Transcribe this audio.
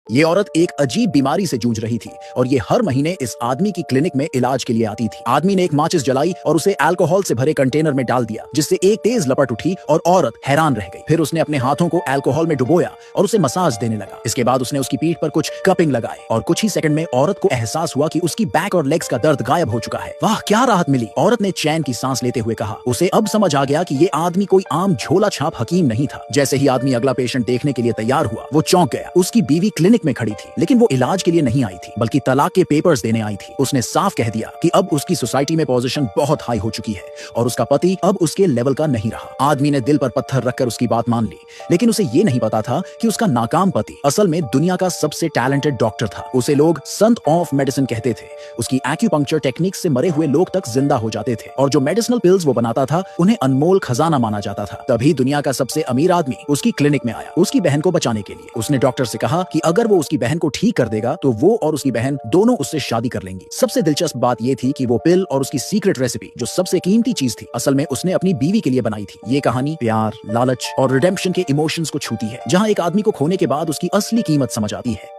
ये औरत एक अजीब बीमारी से जूझ रही थी और ये हर महीने इस आदमी की क्लिनिक में इलाज के लिए आती थी। आदमी ने एक माचिस जलाई और उसे अल्कोहल से भरे कंटेनर में डाल दिया, जिससे एक तेज लपट उठी और औरत हैरान रह गई। फिर उसने अपने हाथों को अल्कोहल में डुबोया और उसे मसाज देने लगा। इसके बाद उसने उसकी पीठ पर कुछ कपिंग लगाए और कुछ ही सेकंड में औरत को एहसास हुआ कि उसकी बैक और लेग्स का दर्द गायब हो चुका है। वाह, क्या राहत मिली, औरत ने चैन की सांस लेते हुए कहा। उसे अब समझ आ गया कि ये आदमी कोई आम झोला छाप हकीम नहीं था। जैसे ही आदमी अगला पेशेंट देखने के लिए तैयार हुआ, वो चौंक गया। उसकी बीवी क्लिनिक में खड़ी थी, लेकिन वो इलाज के लिए नहीं आई थी, बल्कि तलाक के पेपर्स देने आई थी। उसने साफ कह दिया कि अब उसकी सोसाइटी में पोजीशन बहुत हाई हो चुकी है और उसका पति अब उसके लेवल का नहीं रहा। आदमी ने दिल पर पत्थर रखकर उसकी बात मान ली, लेकिन उसे ये नहीं पता था कि उसका नाकाम पति असल में दुनिया का सबसे टैलेंटेड डॉक्टर था। उसे लोग संत ऑफ मेडिसिन कहते थे। उसकी एक्यूपंक्चर टेक्निक से मरे हुए लोग तक जिंदा हो जाते थे और जो मेडिसिनल पिल्स वो बनाता था उन्हें अनमोल खजाना माना जाता था। तभी दुनिया का सबसे अमीर आदमी उसकी क्लिनिक में आया, उसकी बहन को बचाने के लिए। उसने डॉक्टर से कहा कि अगर वो उसकी बहन को ठीक कर देगा तो वो और उसकी बहन दोनों उससे शादी कर लेंगी। सबसे दिलचस्प बात ये थी कि वो पिल और उसकी सीक्रेट रेसिपी, जो सबसे कीमती चीज थी, असल में उसने अपनी बीवी के लिए बनाई थी। ये कहानी प्यार, लालच और रिडेम्पशन के इमोशंस को छूती है, जहां एक आदमी को खोने के बाद उसकी असली कीमत समझ आती है।